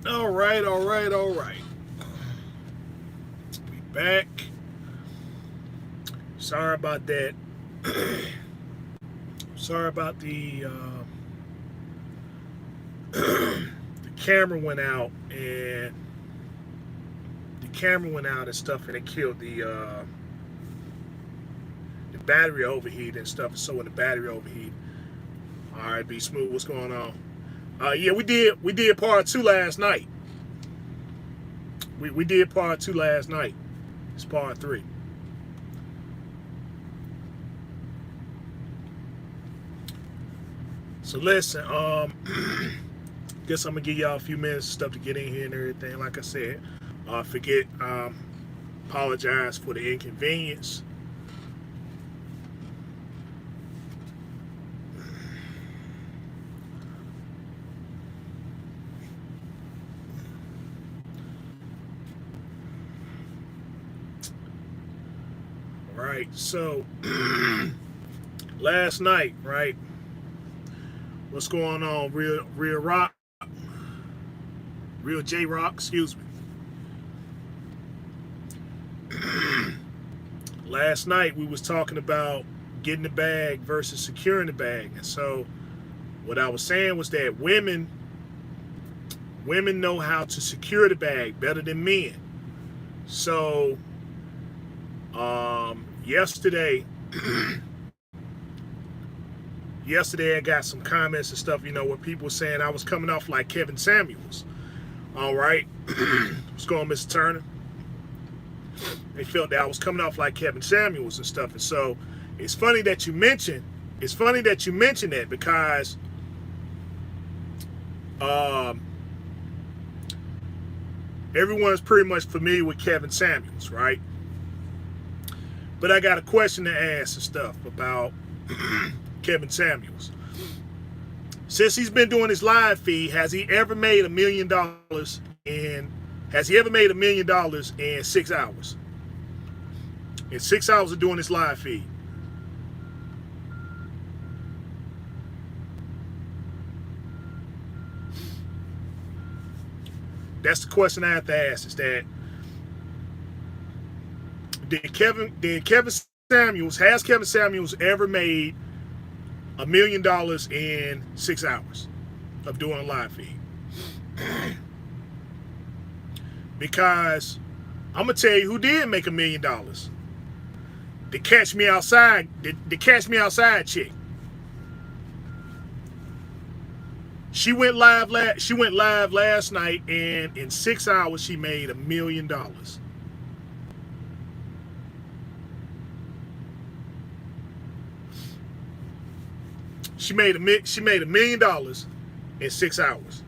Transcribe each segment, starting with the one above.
All right, all right, all right. We back. Sorry about that. Sorry about the camera went out and and stuff, and it killed the battery overheat and stuff. And so when the battery overheat, all right, be smooth. What's going on? Yeah, we did part two last night. We did part two last night. It's part three. So listen, guess I'm gonna give y'all a few minutes of stuff to get in here and everything. Like I said, forget, apologize for the inconvenience. Right. So last night, right? What's going on? Real Rock, Real J Rock, excuse me. Last night we was talking about getting the bag versus securing the bag. And so what I was saying was that women know how to secure the bag better than men. So yesterday yesterday I got some comments and stuff, where people were saying I was coming off like Kevin Samuels. All right. What's going on, Mr. Turner? They felt that I was coming off like Kevin Samuels and stuff. And so it's funny that you mentioned that because everyone's pretty much familiar with Kevin Samuels, right? But I got a question to ask and stuff about Kevin Samuels. Since he's been doing his live feed, has he ever made $1 million in 6 hours? In 6 hours of doing his live feed. That's the question I have to ask, is that has Kevin Samuels ever made $1 million in 6 hours of doing a live feed? Because I'm gonna tell you who did make $1 million. The Catch Me Outside, the Catch Me Outside chick. She went live last night, and in 6 hours she made $1 million. She made $1 million in 6 hours.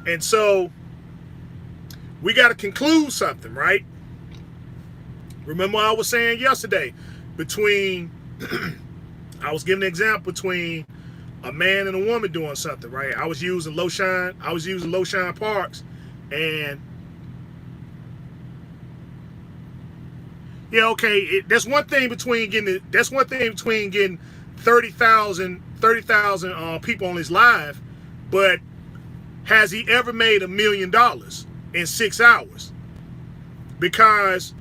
And so we got to conclude something, right? Remember what I was saying yesterday between I was giving an example between a man and a woman doing something, right? I was using Loshine Parks, and yeah, okay, that's one thing between getting 30,000 people on his live, but has he ever made $1 million in 6 hours? Because,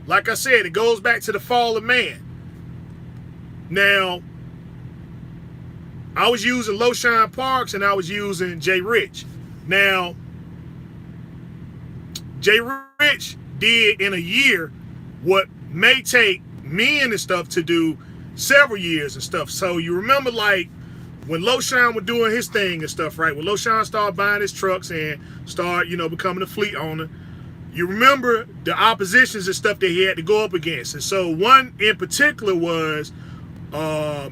like I said, it goes back to the fall of man. Now, I was using Loshine Parks and I was using Jay Rich. Now, Jay Rich did in a year what may take men and stuff to do several years and stuff. So you remember, like, when Loshine was doing his thing and stuff, right? When Loshine started buying his trucks and started, becoming a fleet owner, you remember the oppositions and stuff that he had to go up against. And so one in particular was, what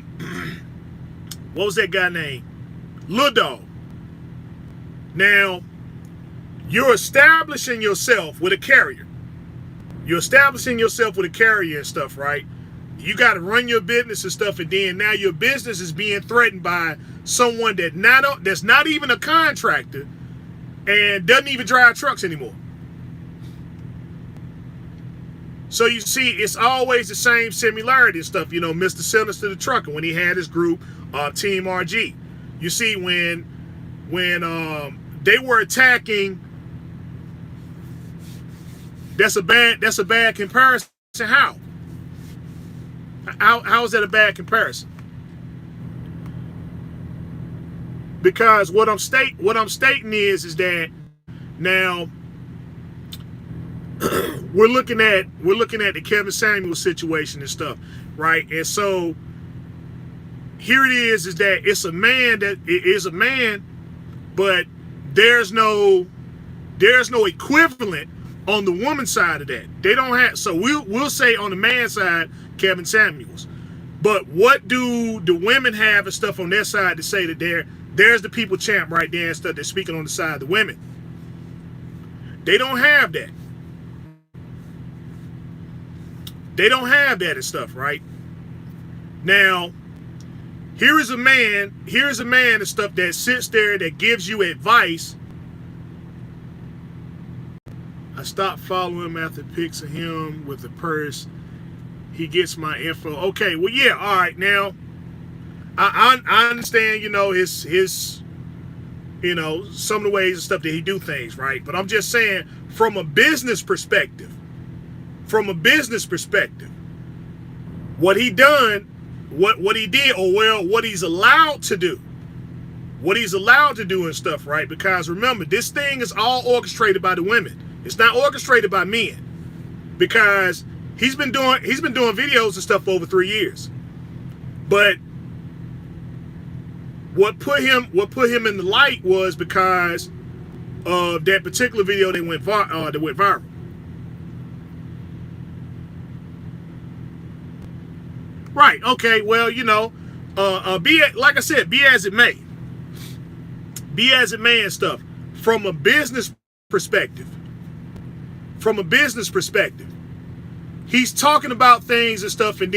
was that guy named? Lil Dog. Now, you're establishing yourself with a carrier. You're establishing yourself with a carrier and stuff, right? You got to run your business and stuff, and then now your business is being threatened by someone that's not even a contractor and doesn't even drive trucks anymore. So you see, it's always the same similarity and stuff. Mr. Sinister the Trucker, when he had his group, Team RG. You see, when they were attacking. That's a bad comparison. How is that a bad comparison? Because what I'm stating is that now we're looking at the Kevin Samuels situation and stuff, right? And so here it is that it is a man, but there's no equivalent on the woman side of that. They don't have, so we'll say on the man side, Kevin Samuels. But what do the women have and stuff on their side to say that there's the people champ right there and stuff that's speaking on the side of the women? They don't have that. They don't have that and stuff, right? Now, here is a man and stuff that sits there that gives you advice. I stopped following him after pics of him with the purse. He gets my info. Okay, well, yeah, all right. Now, I understand, his some of the ways and stuff that he do things, right? But I'm just saying, from a business perspective, what he done, what he did, or well, what he's allowed to do and stuff, right? Because remember, this thing is all orchestrated by the women. It's not orchestrated by men, because he's been doing videos and stuff for over 3 years. But what put him in the light was because of that particular video that went viral. Right. Okay. Well, like I said, be as it may and stuff. From a business perspective, he's talking about things and stuff, and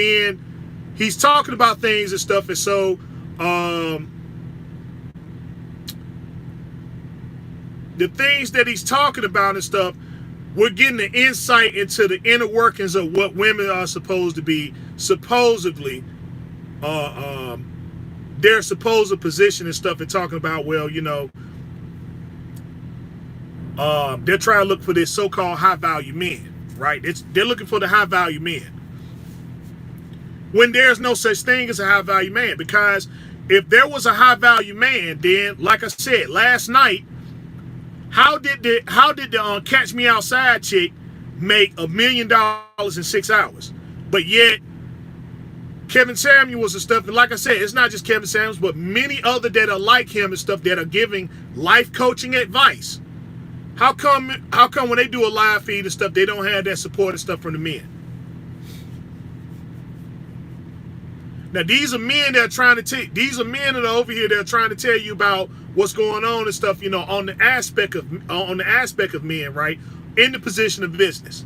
so the things that he's talking about and stuff, we're getting the insight into the inner workings of what women are supposed to be, supposedly, their supposed position and stuff, and talking about, well, they're trying to look for this so-called high-value men, right? They're looking for the high-value men, when there's no such thing as a high-value man. Because if there was a high-value man, then, like I said last night, how did the Catch Me Outside chick make $1 million in 6 hours? But yet Kevin Samuels and stuff, and like I said, it's not just Kevin Samuels, but many other that are like him and stuff that are giving life coaching advice. How come when they do a live feed and stuff, they don't have that support and stuff from the men? Now these are men that are over here that are trying to tell you about what's going on and stuff, on the aspect of men, right? In the position of business.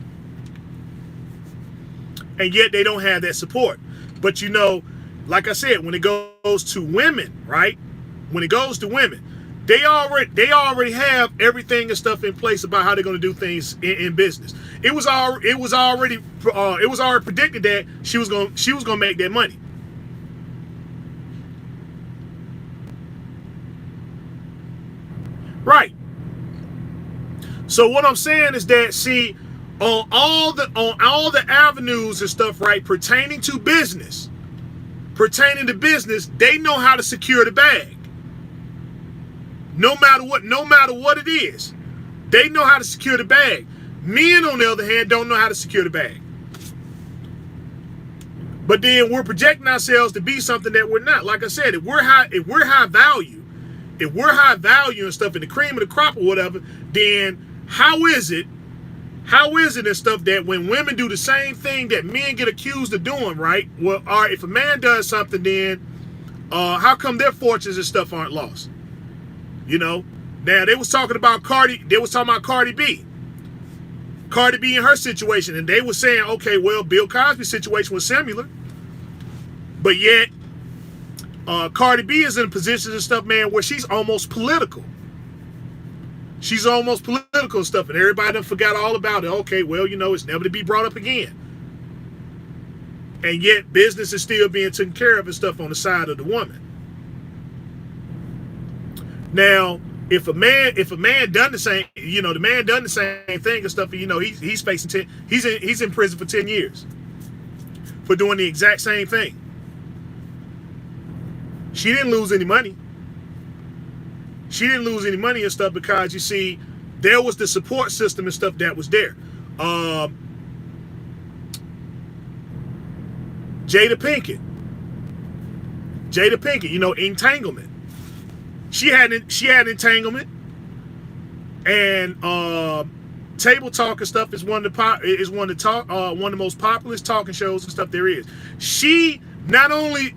And yet they don't have that support. But like I said, when it goes to women, right? When it goes to women, they already have everything and stuff in place about how they're going to do things in business. It was already predicted that she was going to make that money. Right. So what I'm saying is that, see, on all the avenues and stuff, right, pertaining to business, they know how to secure the bag. No matter what it is, they know how to secure the bag. Men, on the other hand, don't know how to secure the bag. But then we're projecting ourselves to be something that we're not. Like I said, if we're high value and stuff, in the cream of the crop or whatever, then how is it and stuff that when women do the same thing that men get accused of doing, right? Well, all right, if a man does something, then how come their fortunes and stuff aren't lost? Now they was talking about Cardi B. Cardi B and her situation, and they were saying, okay, well, Bill Cosby's situation was similar, but yet Cardi B is in positions and stuff, man, where she's almost political. She's almost political and stuff, and everybody done forgot all about it. Okay, well, it's never to be brought up again. And yet business is still being taken care of and stuff on the side of the woman. Now, If a man done the same, the man done the same thing and stuff, he's facing he's in prison for 10 years for doing the exact same thing. She didn't lose any money. She didn't lose any money and stuff because, you see, there was the support system and stuff that was there. Jada Pinkett, entanglement. She had entanglement, and Table Talk and stuff is one of the most popular talking shows and stuff there is. She not only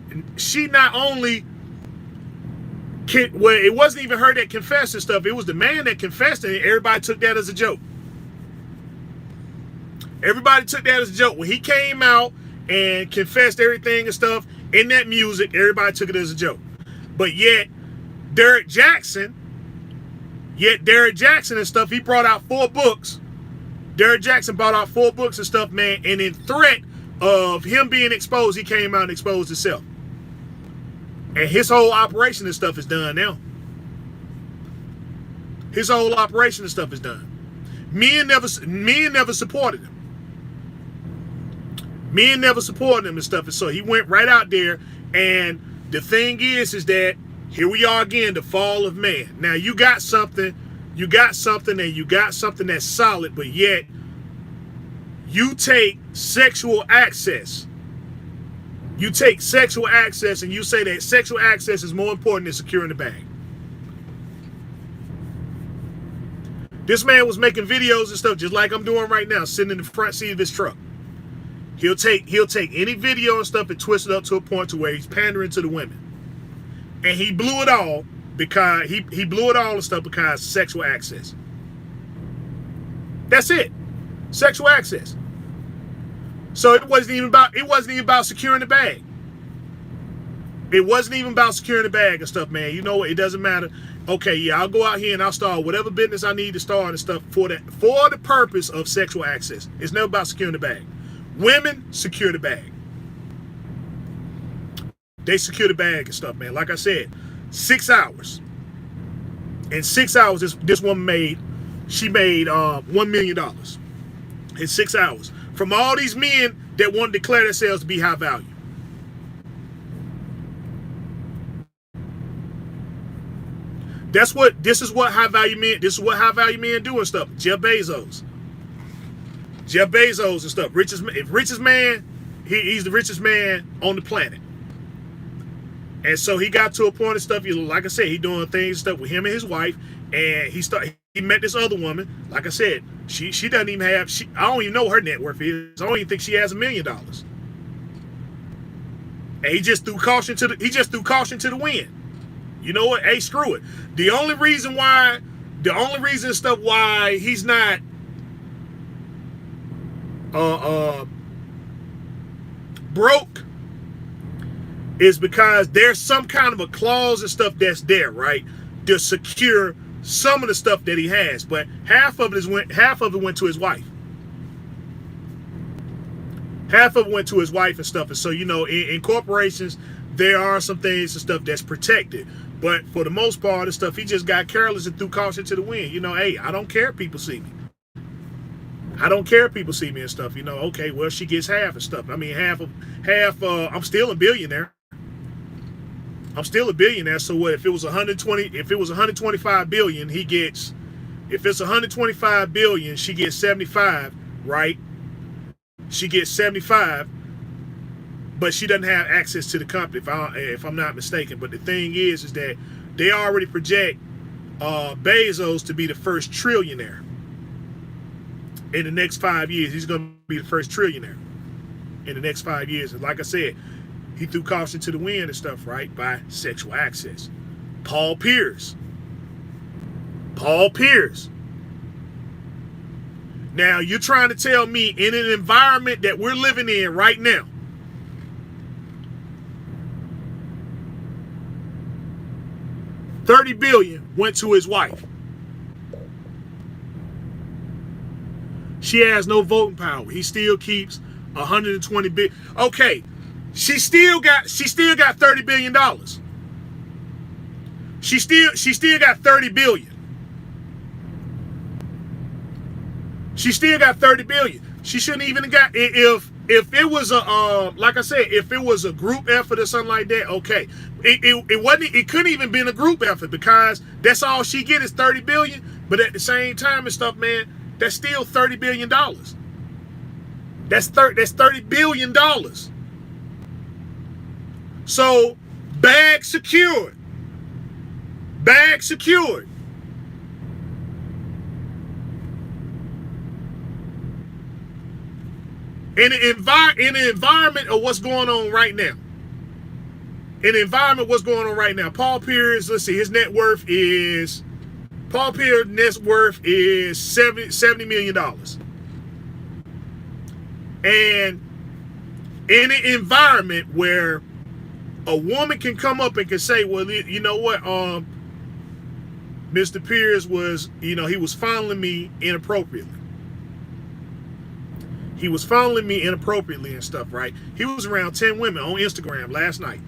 it wasn't even her that confessed and stuff. It was the man that confessed, and everybody took that as a joke. Everybody took that as a joke. When he came out and confessed everything and stuff in that music, everybody took it as a joke. But yet, Derek Jackson and stuff, he brought out 4 books. Derek Jackson brought out 4 books and stuff, man, and in threat of him being exposed, he came out and exposed himself. And his whole operation and stuff is done now. His whole operation and stuff is done. Men never supported him. Men never supported him and stuff. And so he went right out there. And the thing is that here we are again, the fall of man. Now you got something that's solid, but yet you take sexual access. You take sexual access and you say that sexual access is more important than securing the bag. This man was making videos and stuff just like I'm doing right now, sitting in the front seat of his truck. He'll take any video and stuff and twist it up to a point to where he's pandering to the women. And he blew it all because he blew it all and stuff because sexual access. That's it. Sexual access. So it wasn't even about securing the bag. It wasn't even about securing the bag and stuff, man. You know what? It doesn't matter. Okay, yeah, I'll go out here and I'll start whatever business I need to start and stuff for the purpose of sexual access. It's never about securing the bag. Women secure the bag. They secure the bag and stuff, man. Like I said, 6 hours. In 6 hours, this woman made $1 million in 6 hours from all these men that want to declare themselves to be high value. This is what high value men do and stuff. Jeff Bezos and stuff. Richest man, he's the richest man on the planet. And so he got to a point of stuff, like I said, he doing things and stuff with him and his wife, and he met this other woman. Like I said, she doesn't even have, I don't even know what her net worth is. I don't even think she has $1 million. And he just threw caution to the wind. You know what? Hey, screw it. The only reason why he's not broke is because there's some kind of a clause and stuff that's there, right, to secure some of the stuff that he has, but half of it went to his wife. Half of it went to his wife and stuff. And so, in corporations, there are some things and stuff that's protected. But for the most part of stuff, he just got careless and threw caution to the wind. Hey, I don't care if people see me. I don't care if people see me and stuff. Okay, well, she gets half and stuff. I mean, half. I'm still a billionaire. I'm still a billionaire. So what? If it was 125 billion, he gets. If it's 125 billion, she gets 75, right? She gets 75, but she doesn't have access to the company, if I'm not mistaken. But the thing is that they already project Bezos to be the first trillionaire in the next 5 years. He's going to be the first trillionaire in the next 5 years. And like I said, he threw caution to the wind and stuff, right, by sexual access. Paul Pierce. Now, you're trying to tell me in an environment that we're living in right now, $30 billion went to his wife. She has no voting power. He still keeps 120 billion. Okay, she still got $30 billion. She still got 30 billion. She still got 30 billion. She shouldn't even have got, if it was a like I said, if it was a group effort or something like that, okay. It wasn't, it couldn't even been a group effort, because that's all she get is 30 billion. But at the same time and stuff, man, that's still $30 billion. That's 30 billion dollars. So bag secured. Bag secured. In the environment of what's going on right now. In the environment what's going on right now. Paul Pierce, let's see, his net worth is, Paul Pierce's net worth is $70 million. And in an environment where a woman can come up and can say, well, you know what, Mr. Pierce was, he was fondling me inappropriately. He was fondling me inappropriately and stuff, right? He was around 10 women on Instagram last night.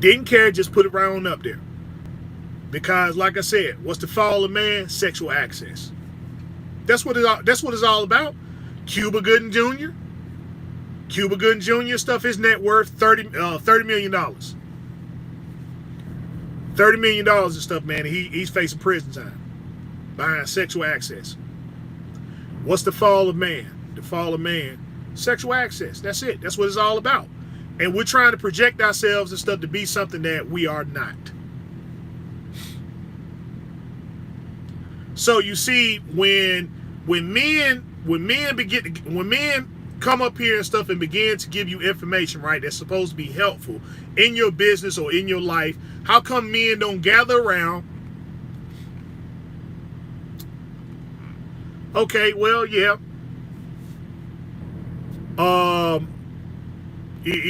Didn't care, just put it right on up there. Because, like I said, what's the fall of man? Sexual access. That's what it's all about. Cuba Gooding Jr. Cuba Gooding Jr. stuff, his net worth $30 million. $30 million and stuff, man. He's facing prison time behind sexual access. What's the fall of man? The fall of man, sexual access. That's it. That's what it's all about. And we're trying to project ourselves and stuff to be something that we are not. So you see, when men come up here and stuff and begin to give you information, right, that's supposed to be helpful in your business or in your life, how come men don't gather around? Okay, well, yeah. If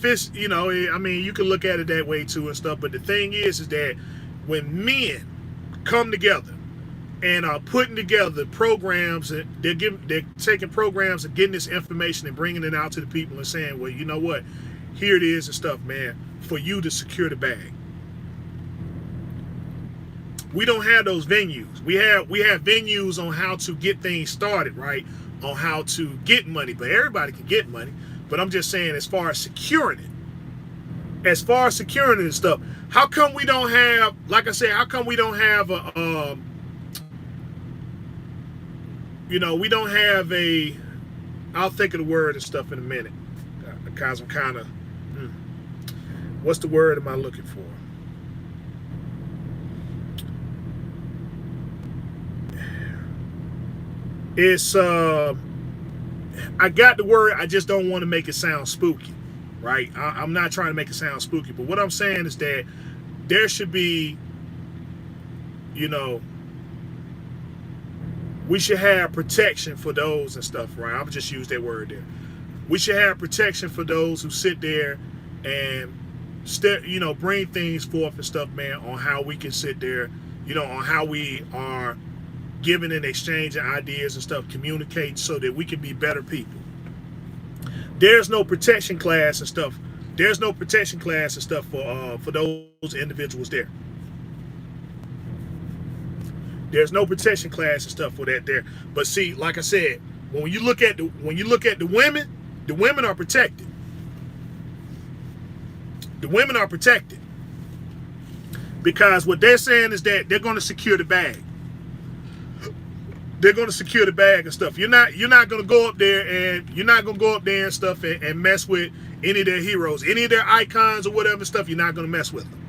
it's, I mean, you can look at it that way too and stuff. But the thing is that when men come together and are putting together programs, and they're taking programs and getting this information and bringing it out to the people and saying, well, you know what, here it is and stuff, man, for you to secure the bag. We don't have those venues. We have venues on how to get things started, right? On how to get money, but everybody can get money. But I'm just saying, as far as securing it, and stuff, how come we don't have, like I said, how come we don't have a, we don't have a, I'll think of the word and stuff in a minute, because I'm kind of, what's the word am I looking for? It's I got the word, I just don't want to make it sound spooky, right? I'm not trying to make it sound spooky, but what I'm saying is that there should be, we should have protection for those and stuff, right? I'll just use that word there. We should have protection for those who sit there and bring things forth and stuff, man, on how we can sit there, on how we are giving and exchanging ideas and stuff, communicate so that we can be better people. There's no protection class and stuff. There's no protection class and stuff for those individuals there. There's no protection class and stuff for that there. But see, like I said, when you look at the women are protected. The women are protected. Because what they're saying is that they're going to secure the bag. They're going to secure the bag and stuff. You're not going to go up there and stuff and mess with any of their heroes, any of their icons or whatever stuff. You're not going to mess with them.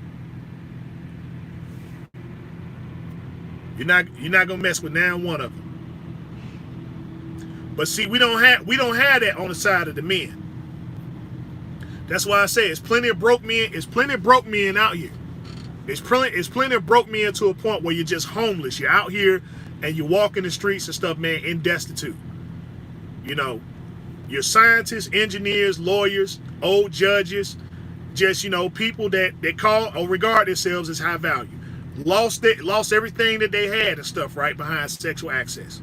You're not going to mess with now one of them. But see, we don't have that on the side of the men. That's why I say it's plenty of broke men. It's plenty of broke men out here. It's plenty of broke men to a point where you're just homeless. You're out here and you walk in the streets and stuff, man, in destitute. You're scientists, engineers, lawyers, old judges, just, people that call or regard themselves as high value. Lost everything that they had and stuff, right, behind sexual access.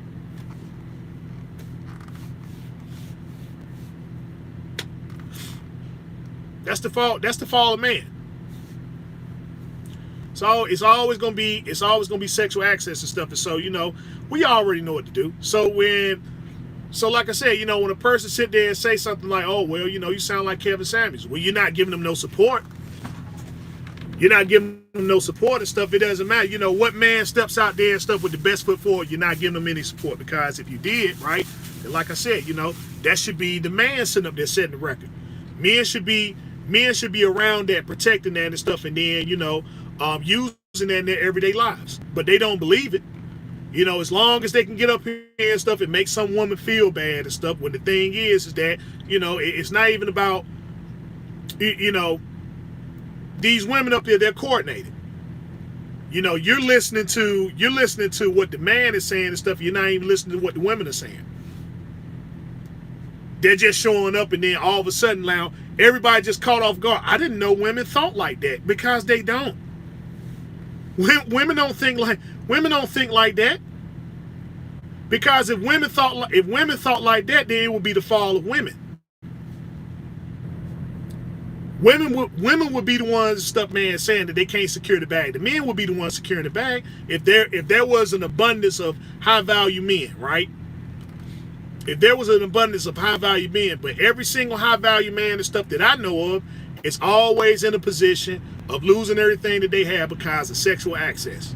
That's the fall. That's the fall of man. So it's always gonna be sexual access and stuff. And so, we already know what to do. So like I said, when a person sit there and say something like, "Oh, well, you sound like Kevin Samuels," well, you're not giving them no support. You're not giving them no support and stuff. It doesn't matter. What man steps out there and stuff with the best foot forward, you're not giving them any support, because if you did, right, then like I said, that should be the man sitting up there setting the record. Men should be around that, protecting that and stuff, and then, using that in their everyday lives. But they don't believe it. As long as they can get up here and stuff and make some woman feel bad and stuff. When the thing is that, it's not even about, these women up here, they're coordinated. You're listening to what the man is saying and stuff. You're not even listening to what the women are saying. They're just showing up, and then all of a sudden now everybody just caught off guard. I didn't know women thought like that, because they don't. Women don't think like that. Because if women thought like that, then it would be the fall of women. Women would be the ones, stuff, man, saying that they can't secure the bag. The men would be the ones securing the bag if there was an abundance of high value men, right? If there was an abundance of high value men, but every single high value man and stuff that I know of is always in a position of losing everything that they have because of sexual access.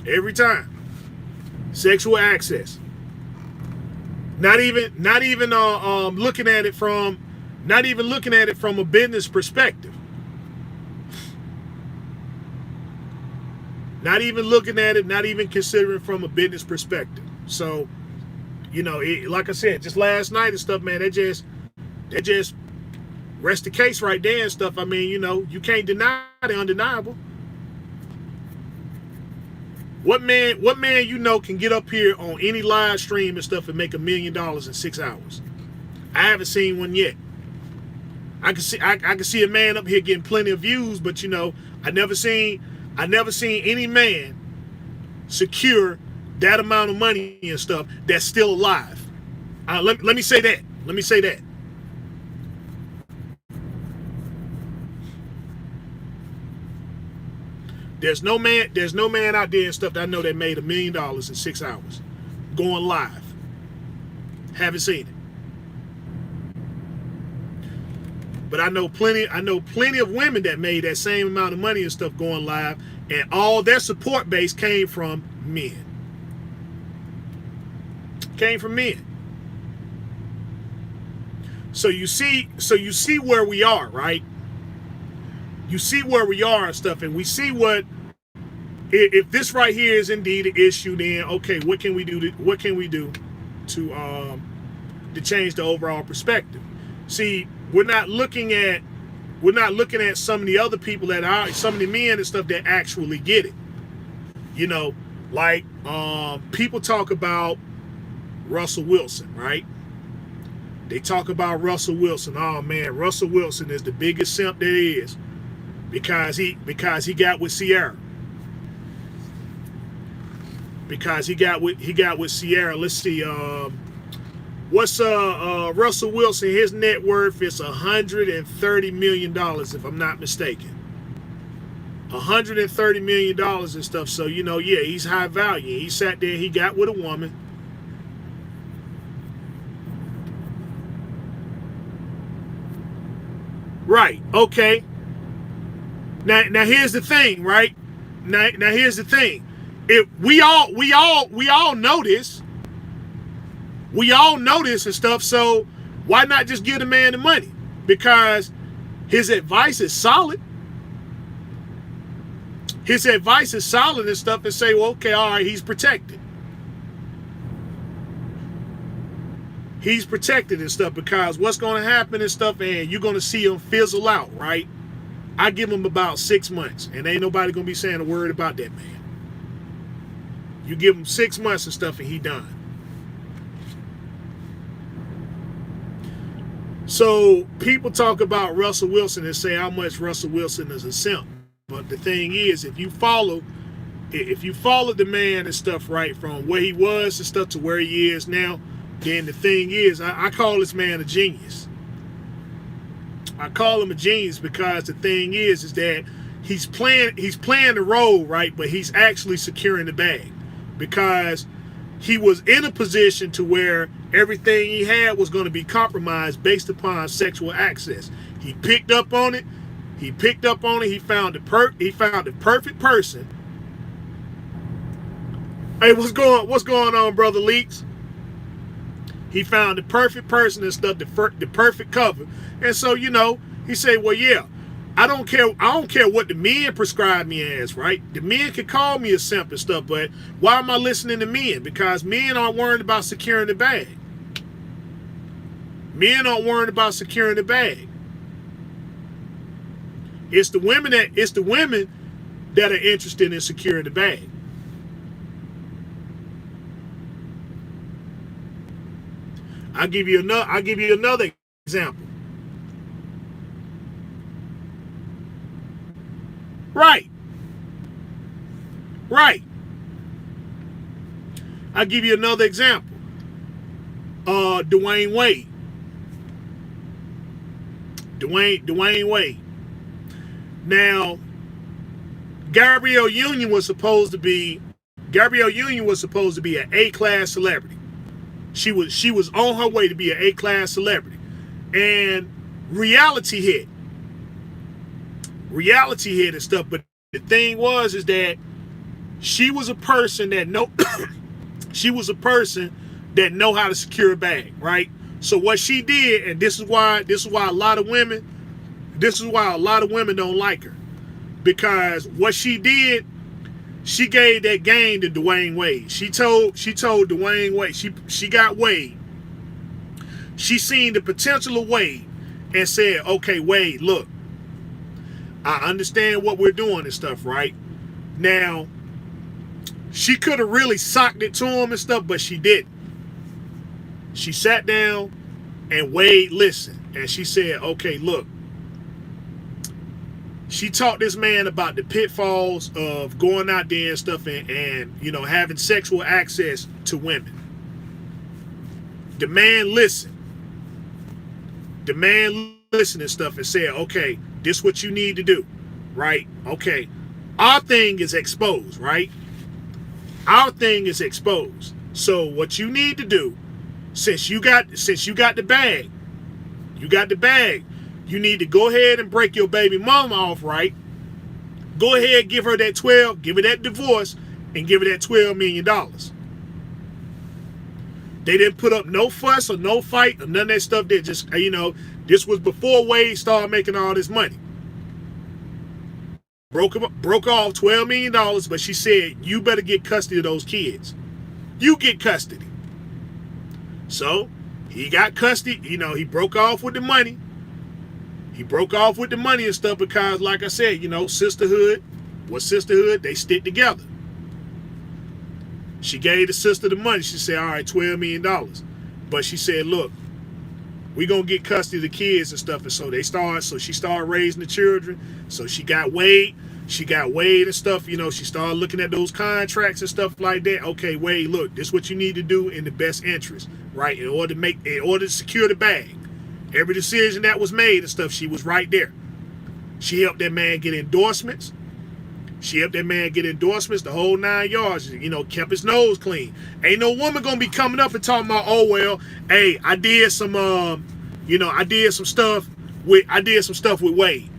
Every time. Sexual access. Not even looking at it from a business perspective. Not even looking at it, not even considering from a business perspective. So, like I said, just last night and stuff, man, that just rest the case right there and stuff. I mean, you can't deny the undeniable. What man can get up here on any live stream and stuff and make $1 million in 6 hours? I haven't seen one yet. I can see a man up here getting plenty of views, but I never seen any man secure that amount of money and stuff that's still alive. Let me say that. Let me say that. There's no man out there and stuff that I know that made $1 million in 6 hours going live. Haven't seen it. But I know plenty of women that made that same amount of money and stuff going live, and all their support base came from men. Came from men. So you see where we are, right? You see where we are and stuff, and we see if this right here is indeed an issue, then okay, what can we do to change the overall perspective? See, we're not looking at some of the other people that are, some of the men and stuff that actually get it. Like people talk about Russell Wilson, right? They talk about Russell Wilson. Oh man, Russell Wilson is the biggest simp there is because he got with Sierra. Because he got with Sierra. Let's see. What's Russell Wilson? His net worth is $130 million, if I'm not mistaken. $130 million and stuff. So yeah, he's high value. He sat there. He got with a woman. Right. Okay. Now here's the thing, right? Now here's the thing. If we all know this. We all know this and stuff, so why not just give the man the money? Because his advice is solid. His advice is solid and stuff, and say, well, okay, all right, he's protected. He's protected and stuff, because what's going to happen and stuff, and you're going to see him fizzle out, right? I give him about 6 months, and ain't nobody going to be saying a word about that man. You give him 6 months and stuff, and he done. So people talk about Russell Wilson and say how much Russell Wilson is a simp. But the thing is, if you follow the man and stuff, right, from where he was and stuff to where he is now, then the thing is, I call this man a genius. I call him a genius because the thing is that he's playing the role, right, but he's actually securing the bag, because he was in a position to where everything he had was going to be compromised based upon sexual access. He picked up on it. He found the perfect person. Hey, what's going on, brother Leaks? He found the perfect person and stuff, the perfect cover. And so, he said, well, yeah, I don't care what the men prescribe me as, right? The men can call me a simp and stuff, but why am I listening to men? Because men aren't worried about securing the bag. Men aren't worried about securing the bag. It's the women that are interested in securing the bag. I'll give you another example. Right. I'll give you another example. Dwayne Wade. Dwayne Wade. Now, Gabrielle Union was supposed to be an A-class celebrity. She was on her way to be an A-class celebrity. And reality hit and stuff. But the thing is that she was a person that know how to secure a bag, right? So what she did, and this is why a lot of women don't like her, because what she did, she gave that game to Dwayne Wade. She told Dwayne Wade, she got Wade. She seen the potential of Wade and said, okay, Wade, look, I understand what we're doing and stuff, right? Now, she could have really socked it to him and stuff, but she didn't. She sat down and Wade listened, and she said, okay, look. She taught this man about the pitfalls of going out there and stuff and having sexual access to women. The man listened. And stuff and said, okay, this is what you need to do, right? Okay, our thing is exposed, right? Our thing is exposed. So what you need to do, since you got the bag, you need to go ahead and break your baby mama off, right? Go ahead, give her that divorce, and give her that $12 million. They didn't put up no fuss or no fight or none of that stuff. They just, this was before Wade started making all this money. Broke off $12 million, but she said, you better get custody of those kids. You get custody. So, he got custody. He broke off with the money. And stuff because, like I said, sisterhood, they stick together. She gave the sister the money. She said, all right, $12 million. But she said, look, we going to get custody of the kids and stuff. And so she started raising the children. So she got Wade and stuff. She started looking at those contracts and stuff like that. Okay, Wade, look, this is what you need to do in the best interest, right? In order to secure the bag. Every decision that was made and stuff, she was right there. She helped that man get endorsements. The whole 9 yards. Kept his nose clean. Ain't no woman gonna be coming up and talking about, oh well, hey, I did some stuff with Wade.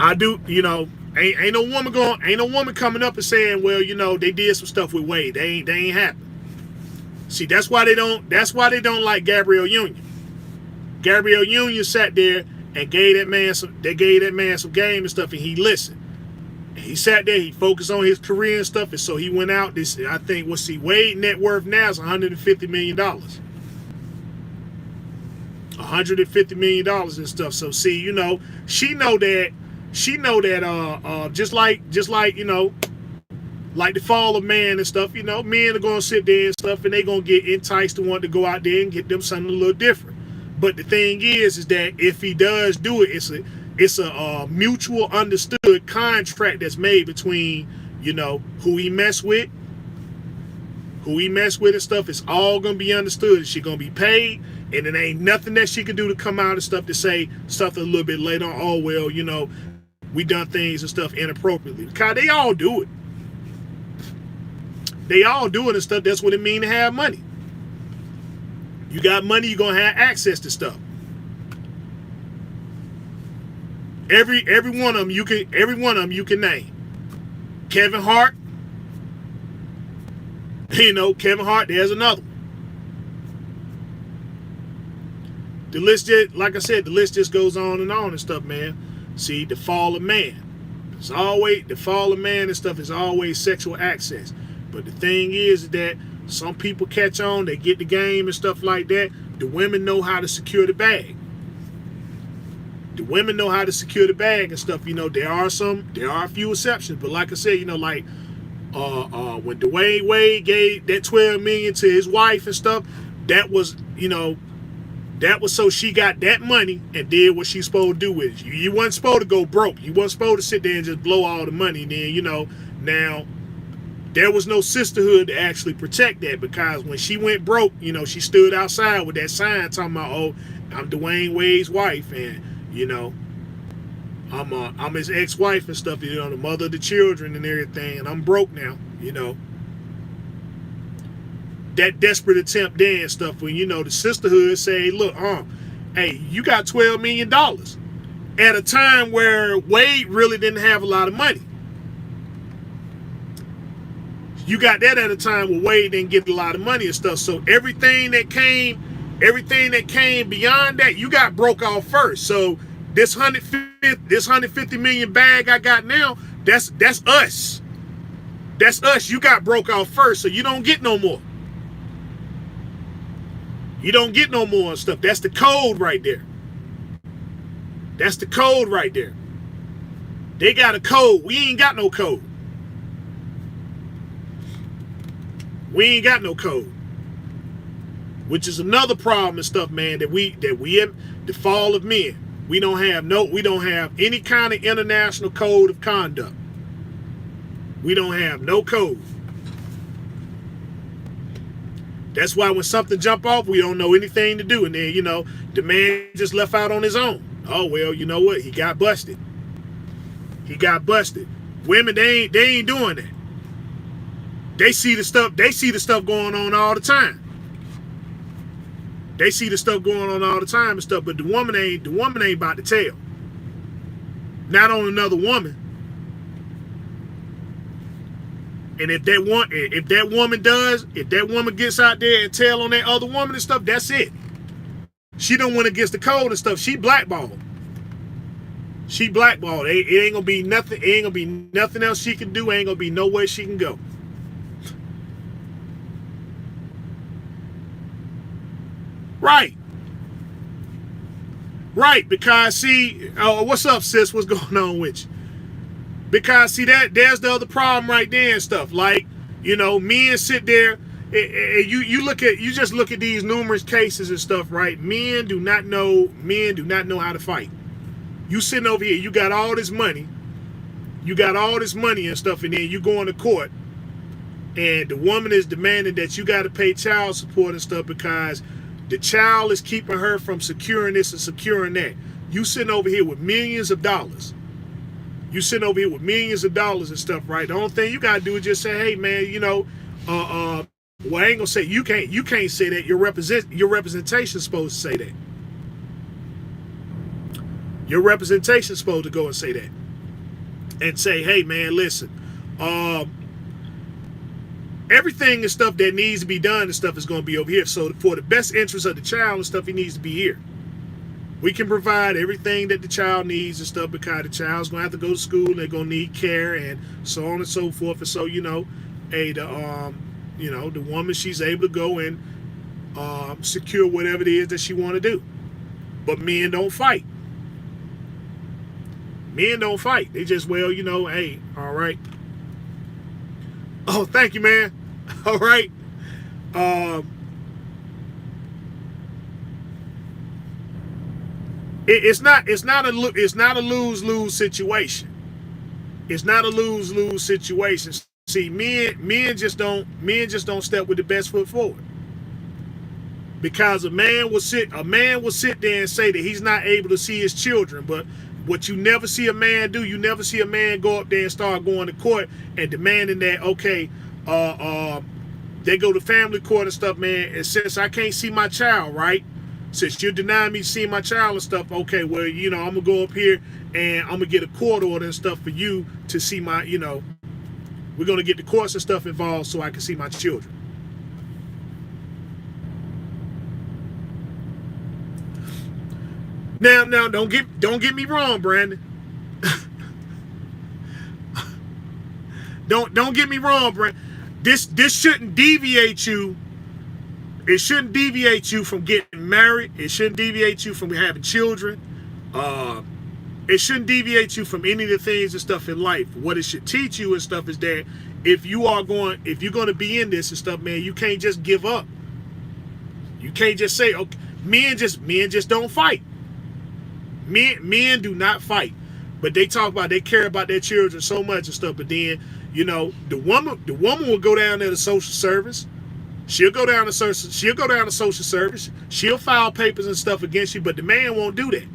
I do, ain't no woman coming up and saying, well, they did some stuff with Wade. They ain't happy. See, that's why they don't like Gabrielle Union. Gabrielle Union sat there and gave that man some game and stuff, and he listened. And he sat there, he focused on his career and stuff, and so he went out. I think Wade net worth now is $150 million. $150 million and stuff. So see, she know that just like like the fall of man and stuff, men are gonna sit there and stuff, and they gonna get enticed to want to go out there and get them something a little different. But the thing is that if he does do it, it's a mutual understood contract that's made between, you know, who he mess with and stuff. It's all gonna be understood. She gonna be paid, and it ain't nothing that she can do to come out and stuff to say something a little bit later on. Oh well, you know, we done things and stuff inappropriately. Because they all do it. They all do it and stuff. That's what it mean to have money. You got money, you're gonna have access to stuff. Every one of them you can name. Kevin Hart. You know, Kevin Hart, there's another one. The list just, like I said, the list just goes on and stuff, man. See, the fall of man. It's always the fall of man and stuff is always sexual access. But the thing is that some people catch on, they get the game and stuff like that. The women know how to secure the bag. The women know how to secure the bag and stuff. You know, there are a few exceptions, but like I said, you know, like when Dwayne Wade gave that $12 million to his wife and stuff, that was, you know, that was so she got that money and did what she's supposed to do with it. You wasn't supposed to go broke. You wasn't supposed to sit there and just blow all the money. And then, you know, now there was no sisterhood to actually protect that, because when she went broke, you know, she stood outside with that sign talking about, oh, I'm Dwayne Wade's wife, and, you know, I'm his ex-wife and stuff, you know, the mother of the children and everything, and I'm broke now, you know. That desperate attempt there and stuff, when, you know, the sisterhood say, look, hey, you got $12 million at a time where Wade really didn't have a lot of money. You got that at a time where Wade didn't get a lot of money and stuff. So everything that came beyond that, you got broke off first. So this 150 million bag I got now, that's us. That's us. You got broke off first, so you don't get no more. You don't get no more and stuff. That's the code right there. That's the code right there. They got a code. We ain't got no code. We ain't got no code. Which is another problem and stuff, man, that we have the fall of men. We don't have any kind of international code of conduct. We don't have no code. That's why when something jump off, we don't know anything to do. And then, you know, the man just left out on his own. Oh, well, you know what? He got busted. He got busted. Women, they ain't doing that. They see the stuff going on all the time. They see the stuff going on all the time and stuff, but the woman ain't about to tell. Not on another woman. And if that woman gets out there and tell on that other woman and stuff, that's it. She don't went against the code and stuff. She blackballed. She blackballed. It ain't gonna be nothing. It ain't gonna be nothing else she can do. Ain't gonna be nowhere she can go. Right. Right, because see, what's up, sis? What's going on with you? Because see, there's the other problem right there and stuff. Like, you know, men sit there, and you just look at these numerous cases and stuff, right? Men do not know how to fight. You sitting over here, you got all this money, and stuff, and then you go into court, and the woman is demanding that you got to pay child support and stuff because the child is keeping her from securing this and securing that. You sitting over here with millions of dollars. You sitting over here with millions of dollars and stuff, right? The only thing you gotta do is just say, hey man, you know, well, I ain't gonna say you can't say that. Your representation's supposed to say that. Your representation's supposed to go and say that. And say, hey man, listen, everything and stuff that needs to be done and stuff is going to be over here. So for the best interest of the child and stuff, he needs to be here. We can provide everything that the child needs and stuff because the child's going to have to go to school. They're going to need care and so on and so forth. And so, you know, the woman, she's able to go and secure whatever it is that she want to do. But men don't fight. Men don't fight. They just, well, you know, hey, all right. Oh, thank you, man. All right. It's not a lose-lose situation. It's not a lose-lose situation. See, men just don't step with the best foot forward. Because a man will sit there and say that he's not able to see his children, but what you never see a man do, you never see a man go up there and start going to court and demanding that, okay, they go to family court and stuff, man, and since I can't see my child, right? Since you're denying me seeing my child and stuff, okay, well, I'm gonna go up here and I'm gonna get a court order and stuff for you to see my, we're gonna get the courts and stuff involved so I can see my children. Now, don't get me wrong, Brandon. don't get me wrong, Brandon. This shouldn't deviate you. It shouldn't deviate you from getting married. It shouldn't deviate you from having children. It shouldn't deviate you from any of the things and stuff in life. What it should teach you and stuff is that if you're going to be in this and stuff, man, you can't just give up. You can't just say, okay, men just don't fight. Men do not fight, but they talk about they care about their children so much and stuff. But then, the woman will go down there to social service. She'll go down to social service. She'll file papers and stuff against you, but the man won't do that.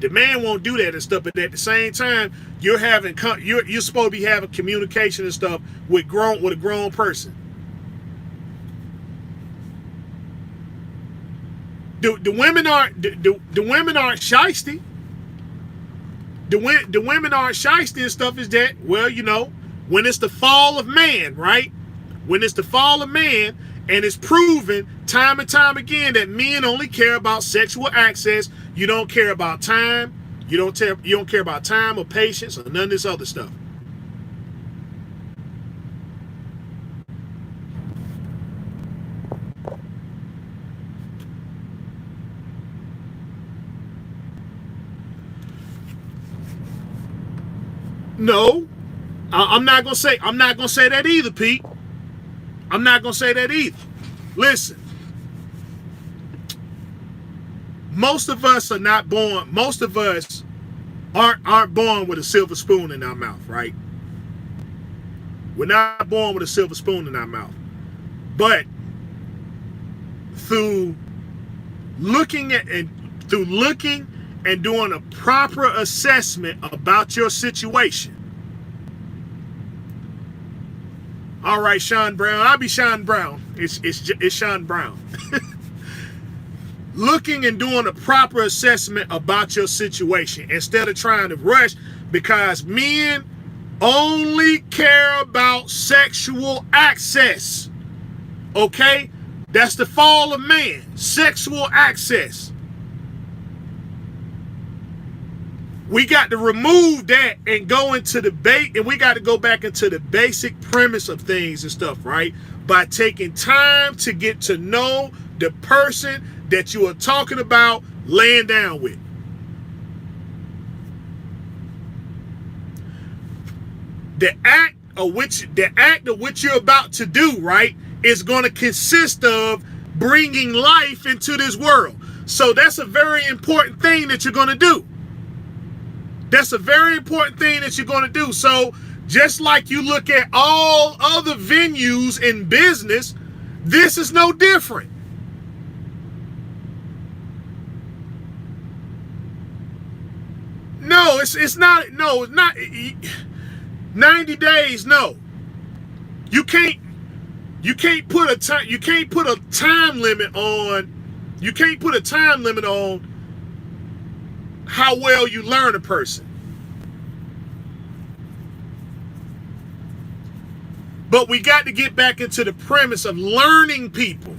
The man won't do that and stuff. But at the same time, you're supposed to be having communication and stuff with a grown person. The women aren't shysty. The women aren't shysty and stuff is that, well, when it's the fall of man, right? When it's the fall of man, and it's proven time and time again that men only care about sexual access. You don't care about time. You don't care about time or patience or none of this other stuff. No, I'm not gonna say that either, Pete. I'm not gonna say that either. Listen, most of us aren't born with a silver spoon in our mouth, right? We're not born with a silver spoon in our mouth. But through looking and doing a proper assessment about your situation. All right, Sean Brown. I'll be Sean Brown. It's Sean Brown. Looking and doing a proper assessment about your situation instead of trying to rush, because men only care about sexual access. Okay? That's the fall of man. Sexual access. We got to remove that and go into debate, and we got to go back into the basic premise of things and stuff, right? By taking time to get to know the person that you are talking about laying down with. The act of which you're about to do, right, is going to consist of bringing life into this world. So that's a very important thing that you're going to do. That's a very important thing that you're going to do. So just like you look at all other venues in business, this is no different. No, it's not. No, it's not. 90 days. No, you can't put a time. You can't put a time limit on. You can't put a time limit on how well you learn a person. But we got to get back into the premise of learning people.